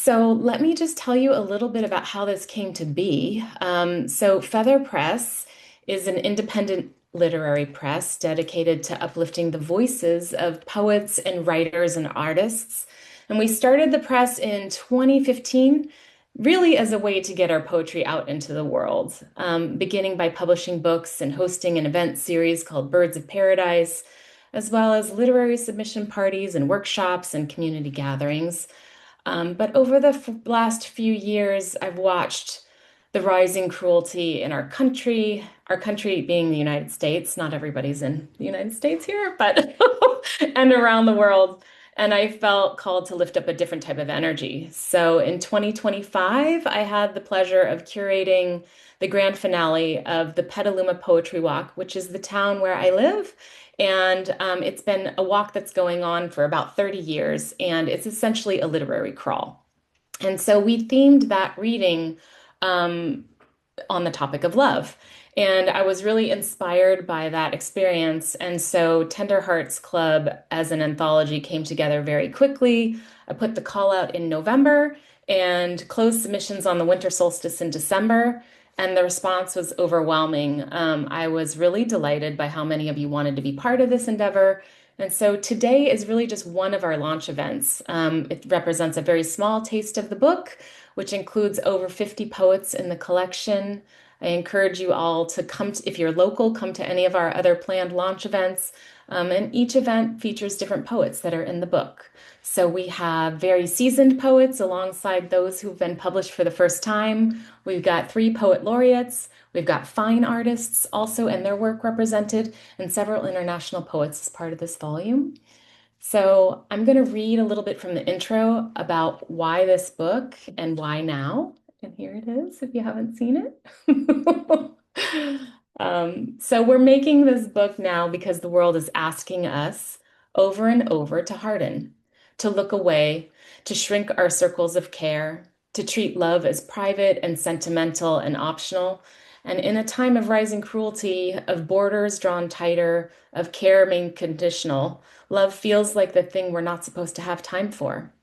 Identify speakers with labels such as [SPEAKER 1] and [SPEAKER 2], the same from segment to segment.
[SPEAKER 1] So let me just tell you a little bit about how this came to be. So Feather Press is an independent literary press dedicated to uplifting the voices of poets and writers and artists. And we started the press in 2015, really as a way to get our poetry out into the world, beginning by publishing books and hosting an event series called Birds of Paradise, as well as literary submission parties and workshops and community gatherings. But over the last few years, I've watched the rising cruelty in our country being the United States. Not everybody's in the United States here, but and around the world. And I felt called to lift up a different type of energy. So in 2025, I had the pleasure of curating the grand finale of the Petaluma Poetry Walk, which is the town where I live. And it's been a walk that's going on for about 30 years, and it's essentially a literary crawl. And so we themed that reading um, on the topic of love. And I was really inspired by that experience. And so Tender Hearts Club as an anthology came together very quickly. I put the call out in November and closed submissions on the winter solstice in December. And the response was overwhelming. I was really delighted by how many of you wanted to be part of this endeavor. And so today is really just one of our launch events. It represents a very small taste of the book, which includes over 50 poets in the collection. I encourage you all to come, if you're local, come to any of our other planned launch events. And each event features different poets that are in the book. So we have very seasoned poets alongside those who've been published for the first time. We've got 3 poet laureates. We've got fine artists also and their work represented, and several international poets as part of this volume. So I'm going to read a little bit from the intro about why this book and why now. And here it is, if you haven't seen it. So we're making this book now because the world is asking us over and over to harden, to look away, to shrink our circles of care, to treat love as private and sentimental and optional. And in a time of rising cruelty, of borders drawn tighter, of care made conditional, love feels like the thing we're not supposed to have time for.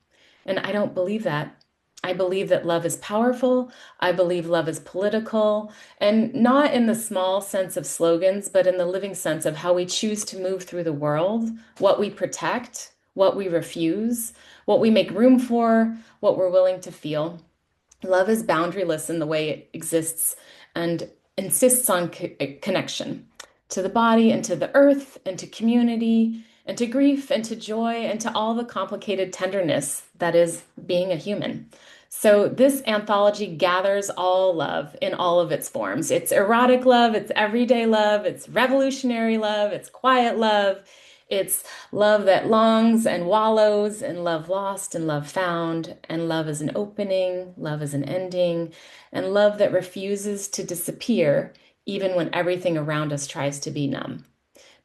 [SPEAKER 1] And I don't believe that. I believe that love is powerful. I believe love is political, and not in the small sense of slogans, but in the living sense of how we choose to move through the world, what we protect, what we refuse, what we make room for, what we're willing to feel. Love is boundaryless in the way it exists and insists on connection to the body and to the earth and to community and to grief and to joy and to all the complicated tenderness that is being a human. So this anthology gathers all love in all of its forms. It's erotic love, it's everyday love, it's revolutionary love, it's quiet love, it's love that longs and wallows, and love lost and love found, and love as an opening, love as an ending, and love that refuses to disappear even when everything around us tries to be numb.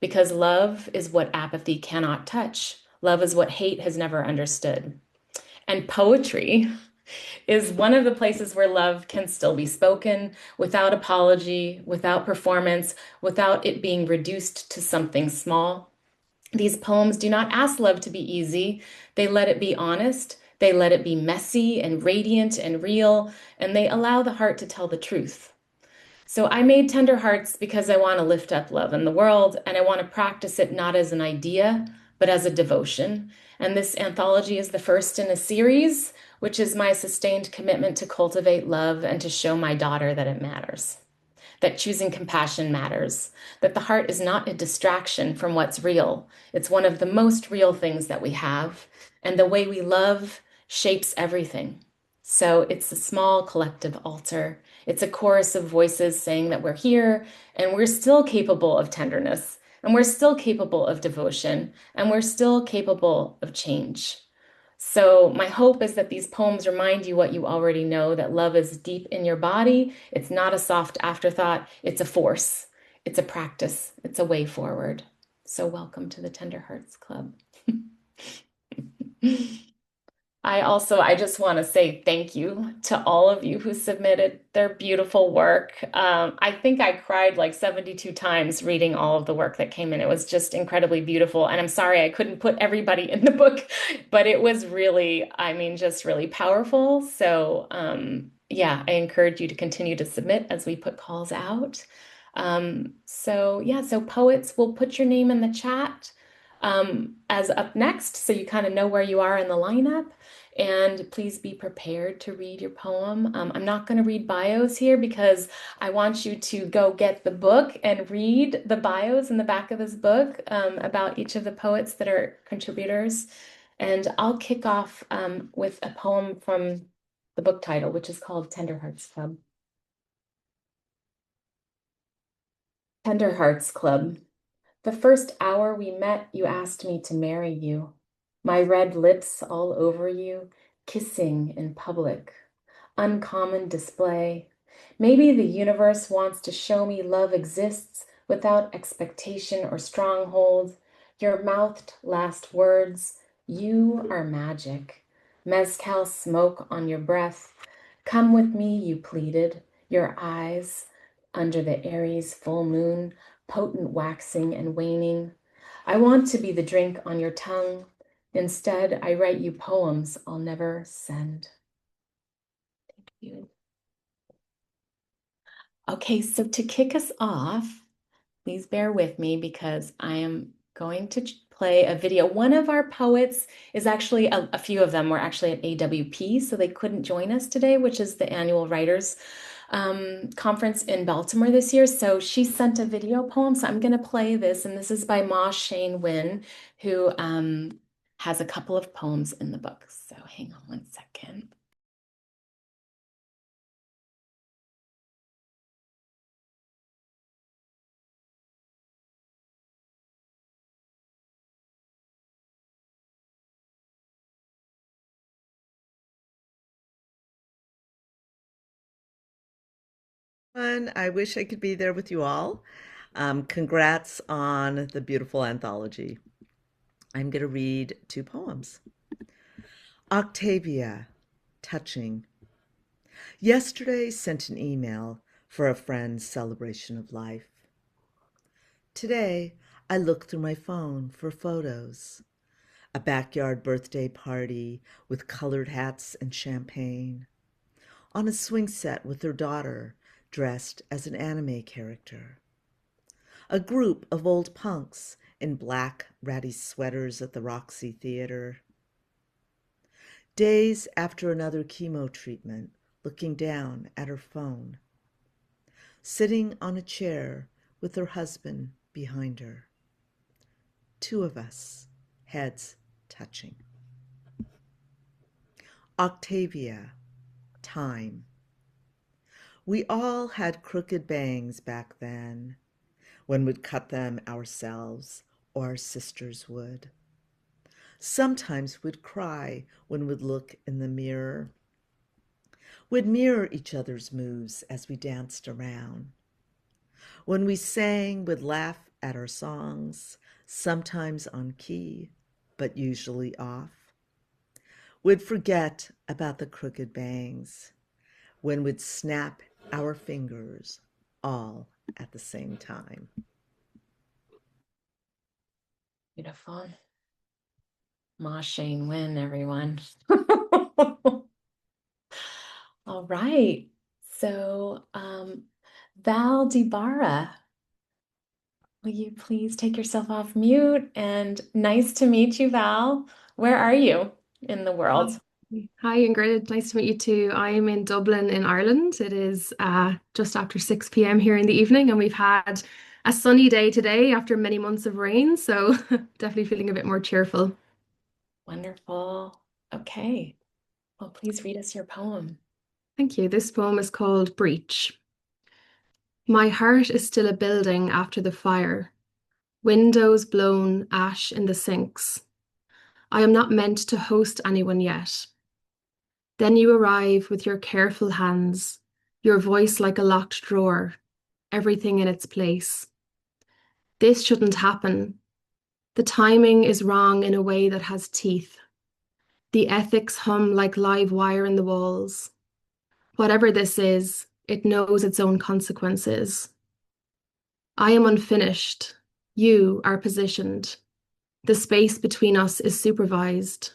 [SPEAKER 1] Because love is what apathy cannot touch. Love is what hate has never understood. And poetry is one of the places where love can still be spoken without apology, without performance, without it being reduced to something small. These poems do not ask love to be easy. They let it be honest. They let it be messy and radiant and real, and they allow the heart to tell the truth. So I made Tender Hearts because I want to lift up love in the world, and I want to practice it not as an idea, but as a devotion. And this anthology is the first in a series, which is my sustained commitment to cultivate love and to show my daughter that it matters, that choosing compassion matters, that the heart is not a distraction from what's real. It's one of the most real things that we have, and the way we love shapes everything. So it's a small collective altar. It's a chorus of voices saying that we're here and we're still capable of tenderness, and we're still capable of devotion, and we're still capable of change. So, my hope is that these poems remind you what you already know, that love is deep in your body. It's not a soft afterthought, it's a force, it's a practice, it's a way forward. So, welcome to the Tender Hearts Club. I just want to say thank you to all of you who submitted their beautiful work. I think I cried like 72 times reading all of the work that came in. It was just incredibly beautiful. And I'm sorry I couldn't put everybody in the book, but it was really, I mean, just really powerful. So, yeah, I encourage you to continue to submit as we put calls out. So poets will put your name in the chat as up next, so you kind of know where you are in the lineup. And please be prepared to read your poem. I'm not going to read bios here because I want you to go get the book and read the bios in the back of this book about each of the poets that are contributors. And I'll kick off with a poem from the book title, which is called Tender Hearts Club. Tender Hearts Club. The first hour we met, you asked me to marry you. My red lips all over you, kissing in public. Uncommon display. Maybe the universe wants to show me love exists without expectation or stronghold. Your mouthed last words, you are magic. Mezcal smoke on your breath. Come with me, you pleaded, your eyes under the Aries full moon, potent waxing and waning. I want to be the drink on your tongue. Instead, I write you poems I'll never send. Thank you. Okay, so to kick us off, please bear with me because I am going to play a video. One of our poets is actually, a few of them were actually at AWP, so they couldn't join us today, which is the annual writers conference in Baltimore this year. So she sent a video poem, so I'm going to play this, and this is by Ma Shane Wynn, who has a couple of poems in the book. So hang on one second.
[SPEAKER 2] Fun. I wish I could be there with you all. Congrats on the beautiful anthology. I'm going to read two poems. Octavia, touching. Yesterday sent an email for a friend's celebration of life. Today, I looked through my phone for photos. A backyard birthday party with colored hats and champagne. On a swing set with her daughter, dressed as an anime character. A group of old punks in black, ratty sweaters at the Roxy Theater. Days after another chemo treatment, looking down at her phone. Sitting on a chair with her husband behind her. Two of us, heads touching. Octavia, time. We all had crooked bangs back then, when we'd cut them ourselves or our sisters would. Sometimes we'd cry when we'd look in the mirror. We'd mirror each other's moves as we danced around. When we sang, we'd laugh at our songs, sometimes on key, but usually off. We'd forget about the crooked bangs when we'd snap our fingers all at the same time.
[SPEAKER 1] Beautiful. Ma Shane Wynn, everyone. All right. So, Val Debarra, will you please take yourself off mute? And nice to meet you, Val. Where are you in the world?
[SPEAKER 3] Hi, Ingrid. Nice to meet you too. I'm in Dublin in Ireland. It is just after 6 p.m. here in the evening, and we've had a sunny day today after many months of rain, so definitely feeling a bit more cheerful.
[SPEAKER 1] Wonderful. Okay. Well, please read us your poem.
[SPEAKER 3] Thank you. This poem is called Breach. My heart is still a building after the fire. Windows blown, ash in the sinks. I am not meant to host anyone yet. Then you arrive with your careful hands, your voice like a locked drawer, everything in its place. This shouldn't happen. The timing is wrong in a way that has teeth. The ethics hum like live wire in the walls. Whatever this is, it knows its own consequences. I am unfinished. You are positioned. The space between us is supervised.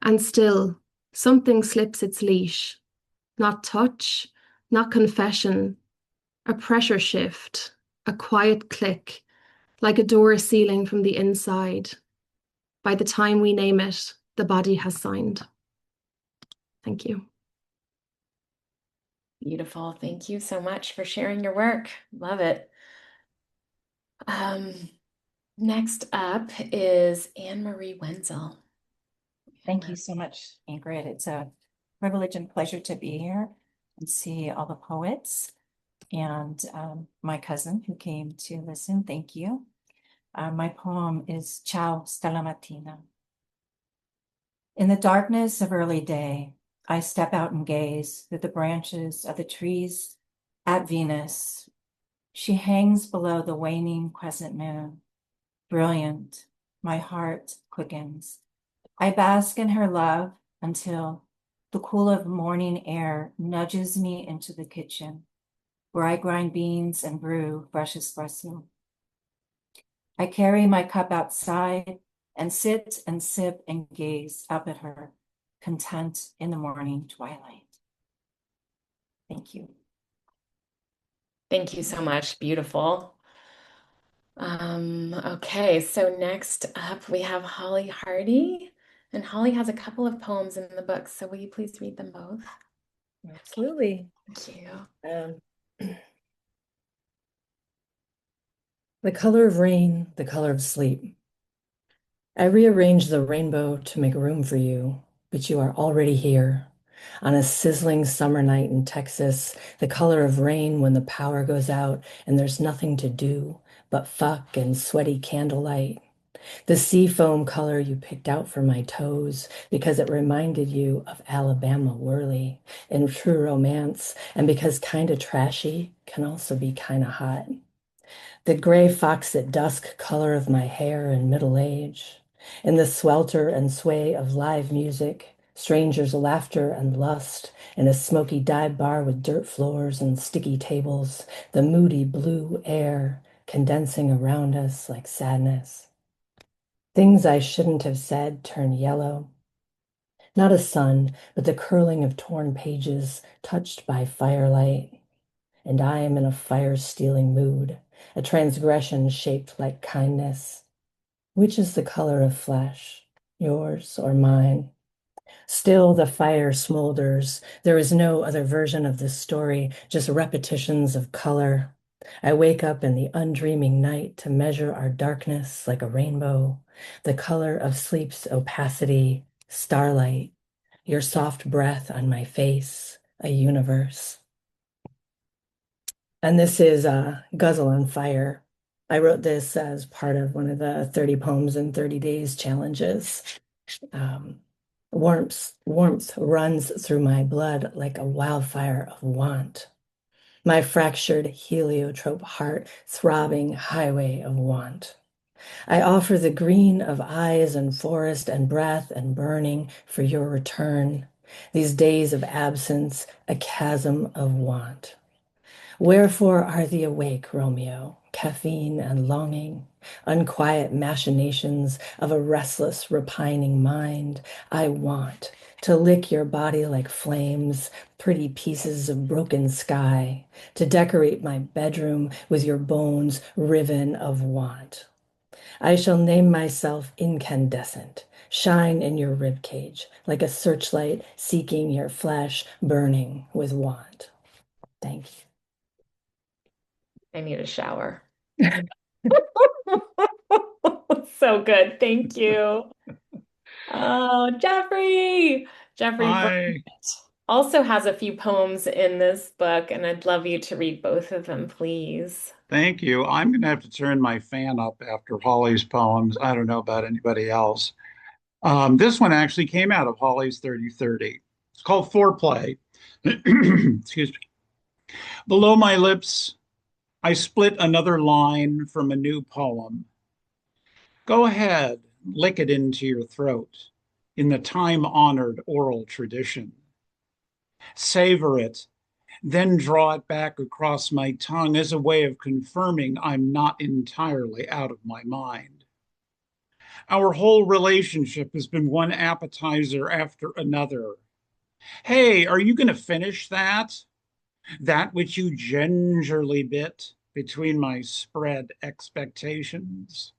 [SPEAKER 3] And still, something slips its leash. Not touch, not confession, a pressure shift, a quiet click, like a door sealing from the inside. By the time we name it, the body has signed. Thank you.
[SPEAKER 1] Beautiful. Thank you so much for sharing your work. Love it. Um, Next up is Anne Marie Wenzel.
[SPEAKER 4] Thank you so much, Ingrid. It's a privilege and pleasure to be here and see all the poets and my cousin who came to listen. Thank you. My poem is Ciao Stella Mattina. In the darkness of early day, I step out and gaze through the branches of the trees at Venus. She hangs below the waning crescent moon. Brilliant, my heart quickens. I bask in her love until the cool of morning air nudges me into the kitchen, where I grind beans and brew fresh espresso. I carry my cup outside and sit and sip and gaze up at her, content in the morning twilight. Thank you.
[SPEAKER 1] Thank you so much. Beautiful. Okay, so next up we have Hollie Hardy, and Hollie has a couple of poems in the book, so will you please read them both?
[SPEAKER 5] Absolutely.
[SPEAKER 1] Thank you.
[SPEAKER 5] The color of rain, the color of sleep. I rearranged the rainbow to make room for you, but you are already here. On a sizzling summer night in Texas, the color of rain when the power goes out and there's nothing to do but fuck and sweaty candlelight. The sea foam color you picked out for my toes because it reminded you of Alabama whirly and true romance, and because kinda trashy can also be kinda hot. The gray fox at dusk color of my hair in middle age. In the swelter and sway of live music, strangers' laughter and lust, in a smoky dive bar with dirt floors and sticky tables, the moody blue air condensing around us like sadness. Things I shouldn't have said turn yellow. Not a sun, but the curling of torn pages touched by firelight. And I am in a fire-stealing mood, a transgression shaped like kindness. Which is the color of flesh, yours or mine? Still the fire smolders. There is no other version of this story, just repetitions of color. I wake up in the undreaming night to measure our darkness like a rainbow, the color of sleep's opacity, starlight, your soft breath on my face, a universe. And this is Guzzle on Fire. I wrote this as part of one of the 30 Poems in 30 Days challenges. Warmth runs through my blood like a wildfire of want. My fractured heliotrope heart throbbing highway of want. I offer the green of eyes and forest and breath and burning for your return. These days of absence, a chasm of want. Wherefore are thee awake, Romeo, caffeine and longing, unquiet machinations of a restless, repining mind? I want to lick your body like flames, pretty pieces of broken sky, to decorate my bedroom with your bones riven of want. I shall name myself incandescent, shine in your ribcage like a searchlight seeking your flesh, burning with want. Thank you.
[SPEAKER 1] I need a shower. So good. Thank you. Oh, Jeffrey. Jeffrey
[SPEAKER 6] Hi.
[SPEAKER 1] also has a few poems in this book, and I'd love you to read both of them, please.
[SPEAKER 6] Thank you. I'm going to have to turn my fan up after Hollie's poems. I don't know about anybody else. This one actually came out of Hollie's 3030. It's called Foreplay. Excuse me. Below my lips, I split another line from a new poem. Go ahead, lick it into your throat. in the time-honored oral tradition. Savor it, then draw it back across my tongue as a way of confirming I'm not entirely out of my mind. Our whole relationship has been one appetizer after another. Hey, are you going to finish that? That which you gingerly bit between my spread expectations.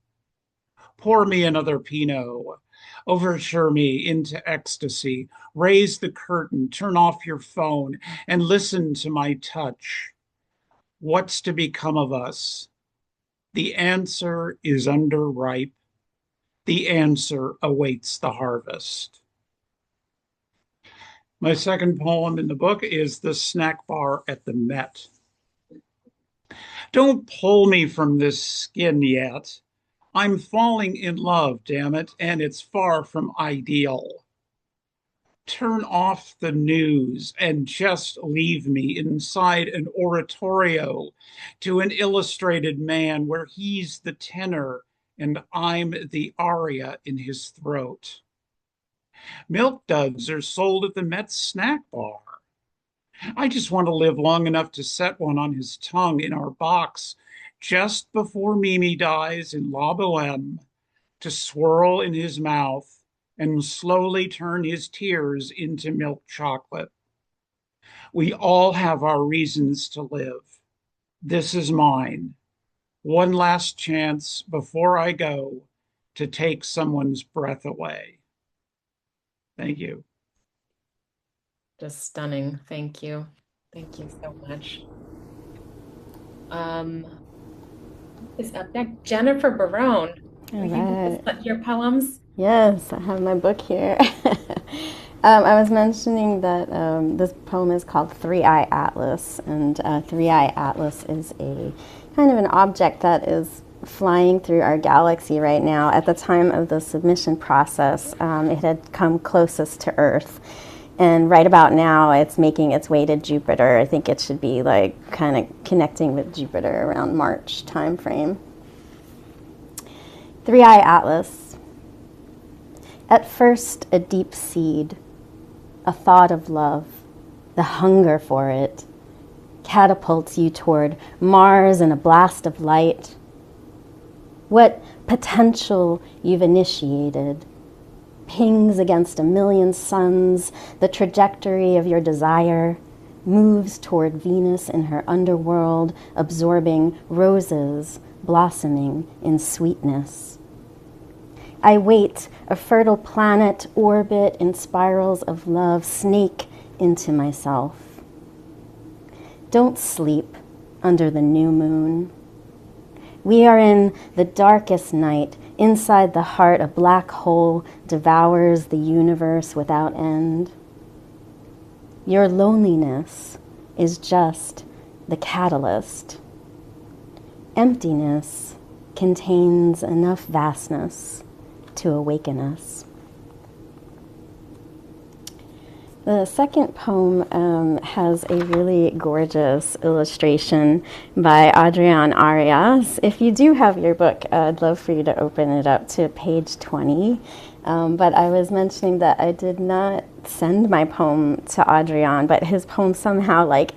[SPEAKER 6] Pour me another Pinot. Overture me into ecstasy. Raise the curtain, turn off your phone, and listen to my touch. What's to become of us? The answer is underripe. The answer awaits the harvest. My second poem in the book is The Snack Bar at the Met. Don't pull me from this skin yet. I'm falling in love, damn it, and it's far from ideal. Turn off the news and just leave me inside an oratorio to an illustrated man where he's the tenor and I'm the aria in his throat. Milk duds are sold at the Met snack bar. I just want to live long enough to set one on his tongue in our box just before Mimi dies in La Boheme, to swirl in his mouth and slowly turn his tears into milk chocolate. We all have our reasons to live. This is mine. One last chance before I go to take someone's breath away. Thank you.
[SPEAKER 1] Just stunning. Thank you. Thank you so much. Is up next Jennifer Barone.
[SPEAKER 7] All
[SPEAKER 1] Are you with
[SPEAKER 7] right.
[SPEAKER 1] us, your poems?
[SPEAKER 7] Yes, I have my book here. I was mentioning that this poem is called Three-Eye Atlas, and Three-Eye Atlas is a kind of an object that is flying through our galaxy right now. At the time of the submission process, it had come closest to Earth. And right about now, it's making its way to Jupiter. I think it should be like kind of connecting with Jupiter around March timeframe. Three-Eye Atlas. At first, a deep seed, a thought of love, the hunger for it, catapults you toward Mars in a blast of light. What potential you've initiated pings against a million suns, the trajectory of your desire moves toward Venus in her underworld, absorbing roses blossoming in sweetness. I wait, a fertile planet orbit in spirals of love, snake into myself. Don't sleep under the new moon. We are in the darkest night. Inside the heart, a black hole devours the universe without end. Your loneliness is just the catalyst. Emptiness contains enough vastness to awaken us. The second poem has a really gorgeous illustration by Adrian Arias. If you do have your book, I'd love for you to open it up to page 20. But I was mentioning that I did not send my poem to Adrian, but his poem somehow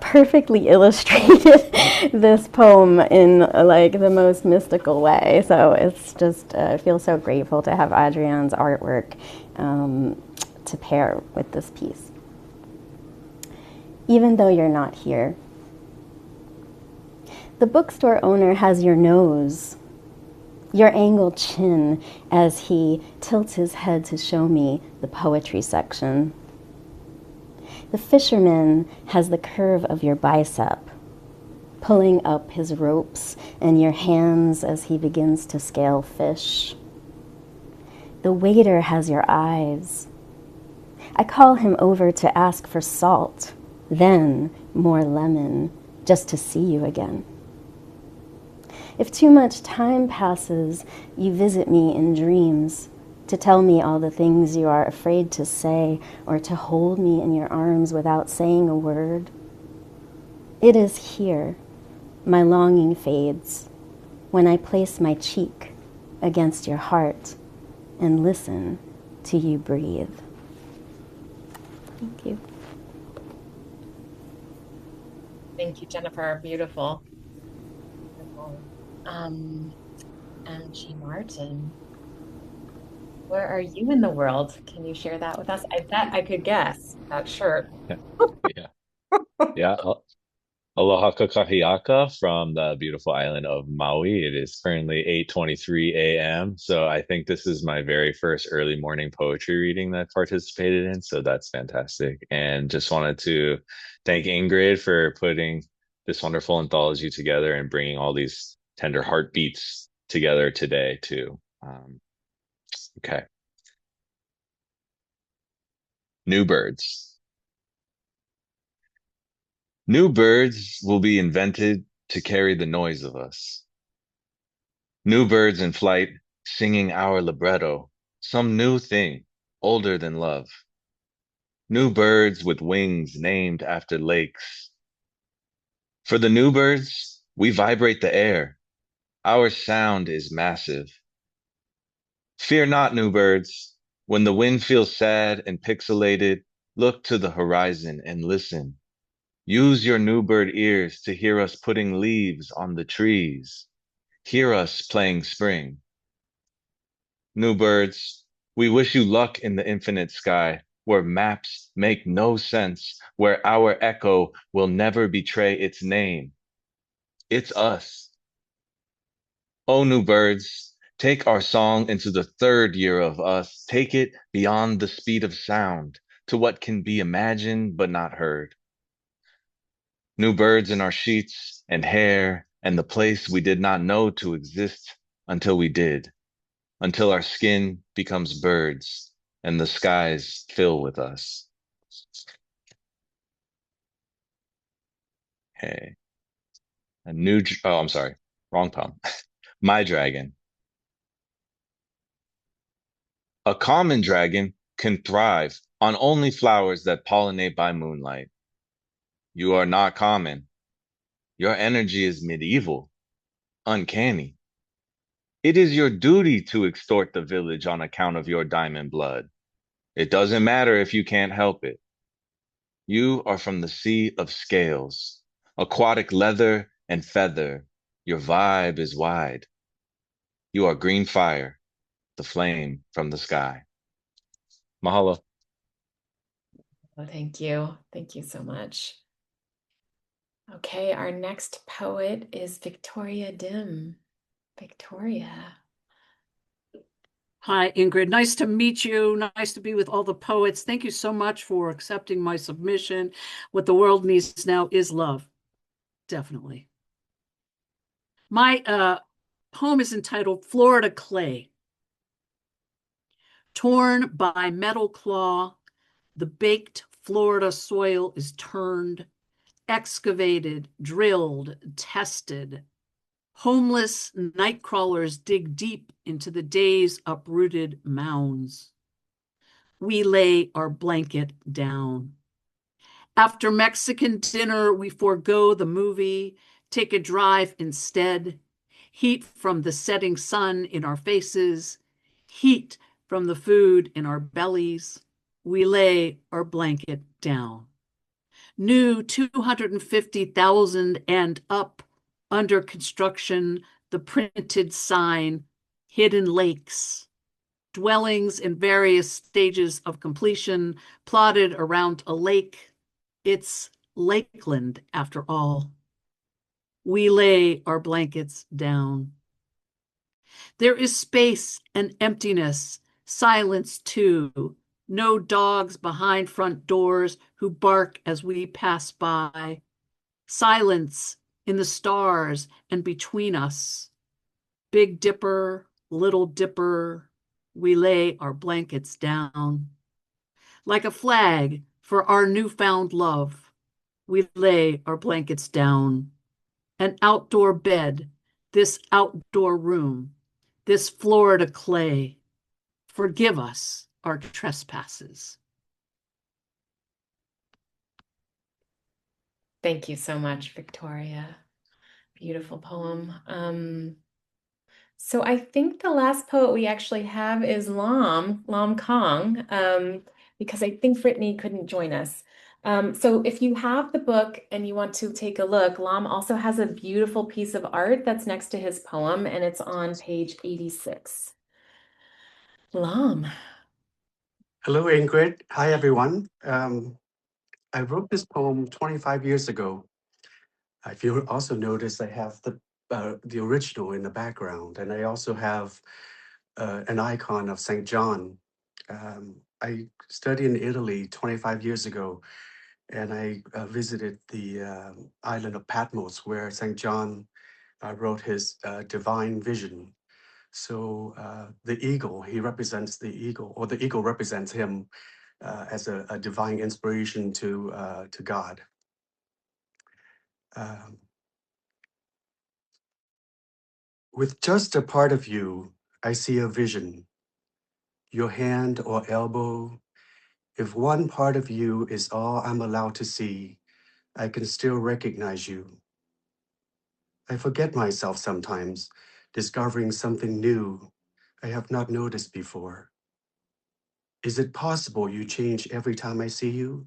[SPEAKER 7] perfectly illustrated this poem in like the most mystical way. So it's just, I feel so grateful to have Adrian's artwork to pair with this piece. Even though you're not here. The bookstore owner has your nose, your angled chin as he tilts his head to show me the poetry section. The fisherman has the curve of your bicep, pulling up his ropes and your hands as he begins to scale fish. The waiter has your eyes. I call him over to ask for salt, then more lemon, just to see you again. If too much time passes, you visit me in dreams to tell me all the things you are afraid to say or to hold me in your arms without saying a word. It is here my longing fades when I place my cheek against your heart and listen till you breathe. Thank you.
[SPEAKER 1] Thank you, Jennifer. Beautiful. Beautiful. Angie Martin, where are you in the world? Can you share that with us? I bet I could guess that shirt.
[SPEAKER 8] Yeah. Yeah. Aloha kakahiaka from the beautiful island of Maui. It is currently 8:23 a.m. So I think this is my very first early morning poetry reading that I participated in. So that's fantastic. And just wanted to thank Ingrid for putting this wonderful anthology together and bringing all these tender heartbeats together today too. Okay. New birds. New birds will be invented to carry the noise of us. New birds in flight, singing our libretto, some new thing, older than love. New birds with wings named after lakes. For the new birds, we vibrate the air. Our sound is massive. Fear not, new birds. When the wind feels sad and pixelated, look to the horizon and listen. Use your new bird ears to hear us putting leaves on the trees. Hear us playing spring. New birds, we wish you luck in the infinite sky, where maps make no sense, where our echo will never betray its name. It's us. Oh, new birds, take our song into the third year of us. Take it beyond the speed of sound to what can be imagined but not heard. New birds in our sheets and hair and the place we did not know to exist until we did. Until our skin becomes birds and the skies fill with us. Hey, oh, I'm sorry, wrong poem. My dragon. A common dragon can thrive on only flowers that pollinate by moonlight. You are not common. Your energy is medieval, uncanny. It is your duty to extort the village on account of your diamond blood. It doesn't matter if you can't help it. You are from the sea of scales, aquatic leather and feather. Your vibe is wide. You are green fire, the flame from the sky. Mahalo.
[SPEAKER 1] Oh, thank you. Thank you so much. Okay, our next poet is Victoria Dim. Victoria.
[SPEAKER 9] Hi, Ingrid. Nice to meet you. Nice to be with all the poets. Thank you so much for accepting my submission. What the world needs now is love. Definitely. My poem is entitled Florida Clay. Torn by metal claw, the baked Florida soil is turned, excavated, drilled, tested. Homeless night crawlers dig deep into the day's uprooted mounds. We lay our blanket down. After Mexican dinner, we forego the movie, take a drive instead. Heat from the setting sun in our faces, heat from the food in our bellies. We lay our blanket down. New 250,000 and up, under construction, the printed sign, hidden lakes, dwellings in various stages of completion, plotted around a lake. It's Lakeland, after all. We lay our blankets down. There is space and emptiness, silence too. No dogs behind front doors who bark as we pass by. Silence in the stars and between us. Big Dipper, Little Dipper, we lay our blankets down. Like a flag for our newfound love, we lay our blankets down. An outdoor bed, this outdoor room, this Florida clay. Forgive us our trespasses.
[SPEAKER 1] Thank you so much, Victoria. Beautiful poem. So I think the last poet we actually have is Khong, because I think Brittany couldn't join us. So if you have the book and you want to take a look, Lam also has a beautiful piece of art that's next to his poem, and it's on page 86. Lam.
[SPEAKER 10] Hello, Ingrid. Hi, everyone. I wrote this poem 25 years ago. If you also notice, I have the original in the background, and I also have an icon of St. John. I studied in Italy 25 years ago, and I visited the island of Patmos, where St. John wrote his divine vision. So the eagle, he represents the eagle, or the eagle represents him as a divine inspiration to God. Um, with just a part of you, I see a vision. Your hand or elbow. If one part of you is all I'm allowed to see, I can still recognize you. I forget myself sometimes, discovering something new I have not noticed before. Is it possible you change every time I see you?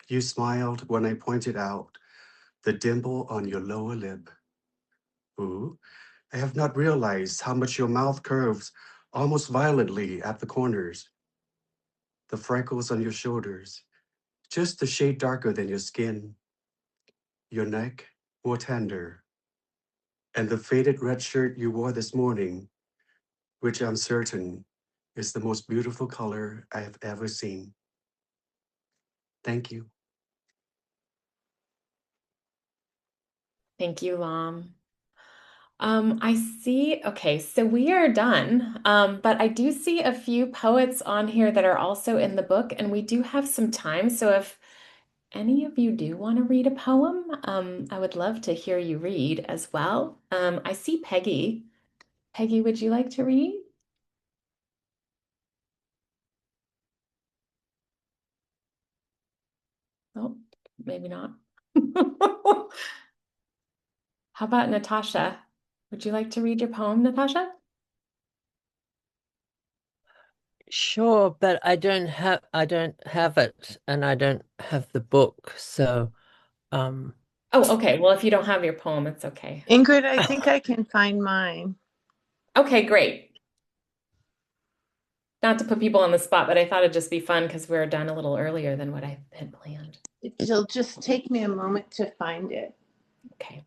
[SPEAKER 10] You smiled when I pointed out the dimple on your lower lip. Ooh, I have not realized how much your mouth curves almost violently at the corners. The freckles on your shoulders, just a shade darker than your skin. Your neck, more tender. And the faded red shirt you wore this morning, which I'm certain is the most beautiful color I have ever seen. Thank you.
[SPEAKER 1] Thank you, Lam. I see. Okay, so we are done. But I do see a few poets on here that are also in the book, and we do have some time. So if any of you do want to read a poem, I would love to hear you read as well. I see Peggy. Peggy, would you like to read? Oh, maybe not. How about Natasha? Would you like to read your poem, Natasha?
[SPEAKER 11] Sure, but I don't have it and I don't have the book. So um
[SPEAKER 1] Oh, okay. Well, if you don't have your poem, it's okay.
[SPEAKER 12] Ingrid, I think I can find mine.
[SPEAKER 1] Okay, great. Not to put people on the spot, but I thought it'd just be fun because we're done a little earlier than what I had planned.
[SPEAKER 12] It'll just take me a moment to find it.
[SPEAKER 1] Okay.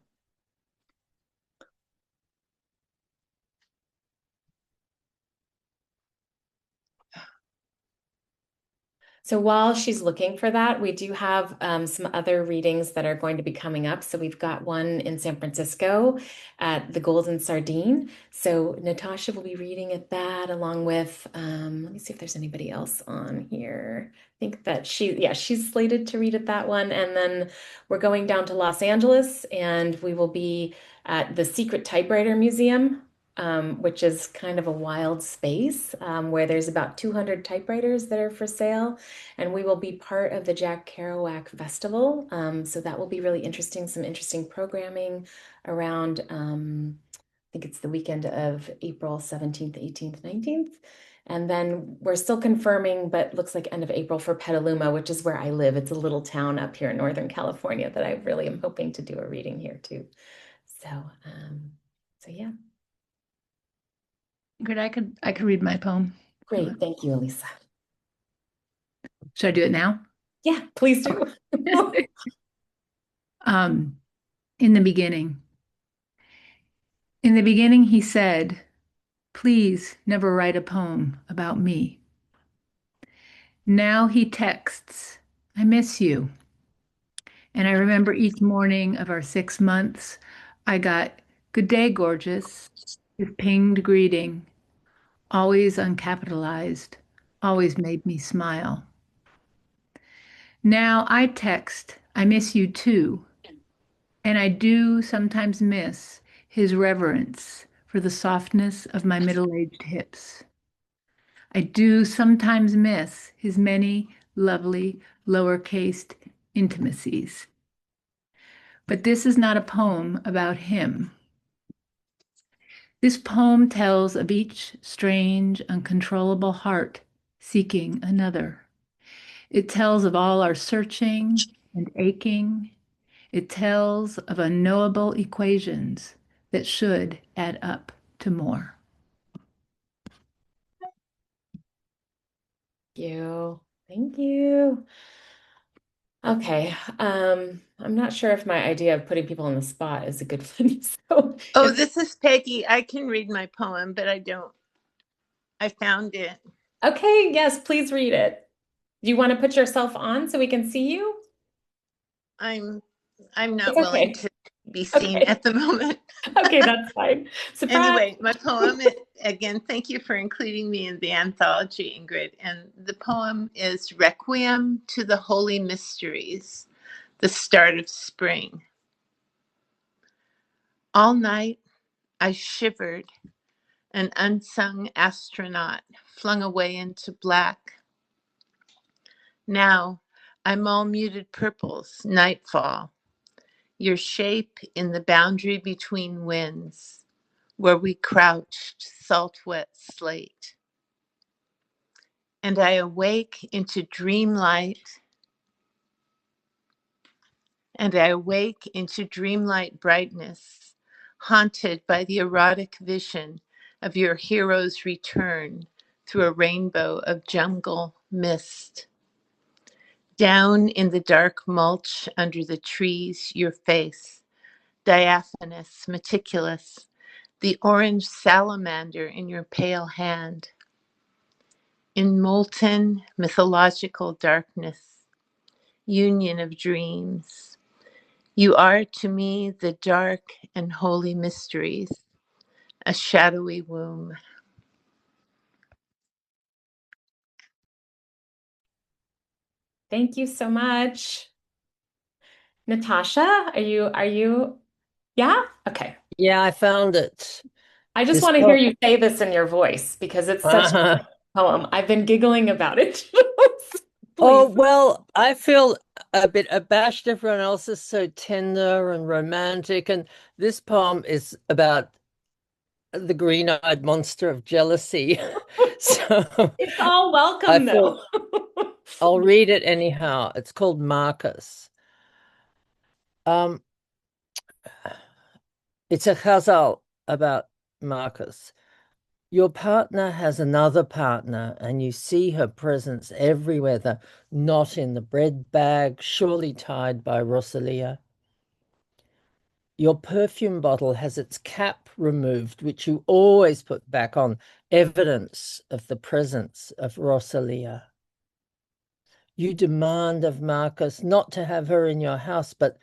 [SPEAKER 1] So while she's looking for that, we do have some other readings that are going to be coming up. So we've got one in San Francisco at the Golden Sardine. So Natasha will be reading at that along with, let me see if there's anybody else on here. I think that she's slated to read at that one. And then we're going down to Los Angeles and we will be at the Secret Typewriter Museum, which is kind of a wild space where there's about 200 typewriters that are for sale. And we will be part of the Jack Kerouac Festival. So that will be really interesting, some interesting programming around, I think it's the weekend of April 17th, 18th, 19th. And then we're still confirming, but looks like end of April for Petaluma, which is where I live. It's a little town up here in Northern California that I really am hoping to do a reading here too. So yeah.
[SPEAKER 13] Good, I could read my poem.
[SPEAKER 1] Great, thank you, Elisa.
[SPEAKER 13] Should I do it now?
[SPEAKER 1] Yeah, please do.
[SPEAKER 13] In the beginning. In the beginning, he said, "Please never write a poem about me." Now he texts, "I miss you." And I remember each morning of our 6 months, I got, "Good day, gorgeous," his pinged greeting, always uncapitalized, always made me smile. Now I text, "I miss you too." And I do sometimes miss his reverence for the softness of my middle-aged hips. I do sometimes miss his many lovely lowercase intimacies. But this is not a poem about him. This poem tells of each strange, uncontrollable heart seeking another. It tells of all our searching and aching. It tells of unknowable equations that should add up to more.
[SPEAKER 1] Thank you. Thank you. Okay. I'm not sure if my idea of putting people on the spot is a good one. So
[SPEAKER 12] Oh, this is Peggy. I can read my poem, but I don't. I found it.
[SPEAKER 1] okay, yes, please read it. Do you want to put yourself on so we can see you?
[SPEAKER 12] I'm not
[SPEAKER 1] It's
[SPEAKER 12] willing
[SPEAKER 1] okay.
[SPEAKER 12] to be seen
[SPEAKER 1] Okay.
[SPEAKER 12] at the moment.
[SPEAKER 1] Okay, that's fine. Surprise.
[SPEAKER 12] Anyway, my poem, again, thank you for including me in the anthology, Ingrid. And the poem is Requiem to the Holy Mysteries, the Start of Spring. All night I shivered, an unsung astronaut flung away into black. Now I'm all muted purples, nightfall, your shape in the boundary between winds, where we crouched, salt wet slate. And I awake into dreamlight, brightness, haunted by the erotic vision of your hero's return through a rainbow of jungle mist. Down in the dark mulch under the trees, your face, diaphanous, meticulous, the orange salamander in your pale hand. In molten mythological darkness, union of dreams, you are to me the dark and holy mysteries, a shadowy womb.
[SPEAKER 1] Thank you so much. Natasha, are you yeah? Okay.
[SPEAKER 11] Yeah, I found it.
[SPEAKER 1] I just
[SPEAKER 11] This
[SPEAKER 1] want to hear
[SPEAKER 11] poem.
[SPEAKER 1] you say this in your voice because it's such a poem. I've been giggling about it.
[SPEAKER 11] Oh,
[SPEAKER 1] Please.
[SPEAKER 11] well, I feel a bit abashed. Everyone else is so tender and romantic. And this poem is about the green-eyed monster of jealousy. So
[SPEAKER 1] It's all
[SPEAKER 11] I
[SPEAKER 1] welcome though.
[SPEAKER 11] thought I'll read it anyhow. It's called Marcus. Um, it's a ghazal about Marcus. Your partner has another partner, and you see her presence everywhere, the knot in the bread bag, surely tied by Rosalia. Your perfume bottle has its cap removed, which you always put back on, evidence of the presence of Rosalia. You demand of Marcus not to have her in your house, but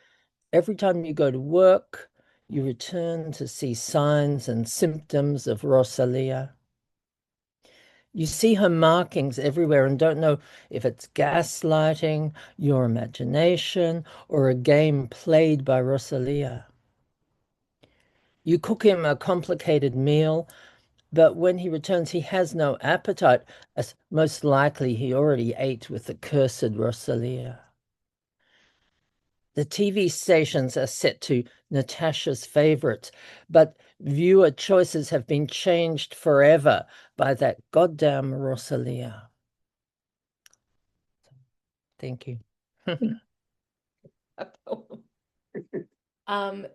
[SPEAKER 11] every time you go to work, you return to see signs and symptoms of Rosalia. You see her markings everywhere and don't know if it's gaslighting, your imagination, or a game played by Rosalia. You cook him a complicated meal, but when he returns, he has no appetite, as most likely he already ate with the cursed Rosalia. The TV stations are set to Natasha's favorites, but viewer choices have been changed forever by that goddamn Rosalia. Thank you.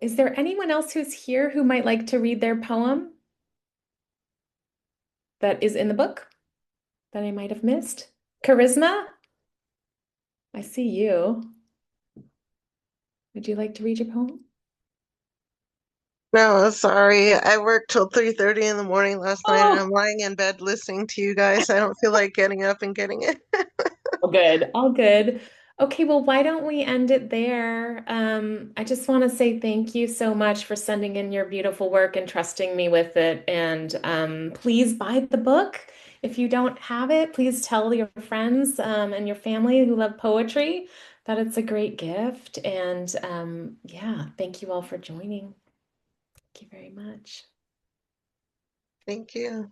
[SPEAKER 1] Is there anyone else who's here who might like to read their poem that is in the book that I might have missed? Charisma? I see you. Would you like to read your poem?
[SPEAKER 14] No, sorry. I worked till 3:30 in the morning last night and
[SPEAKER 1] Oh,
[SPEAKER 14] I'm lying in bed listening to you guys. I don't feel like getting up and getting it.
[SPEAKER 1] all good. All good. Okay, well, why don't we end it there? I just want to say thank you so much for sending in your beautiful work and trusting me with it. And please buy the book. If you don't have it, please tell your friends and your family who love poetry that it's a great gift. And yeah, thank you all for joining. Thank you very much.
[SPEAKER 14] Thank you.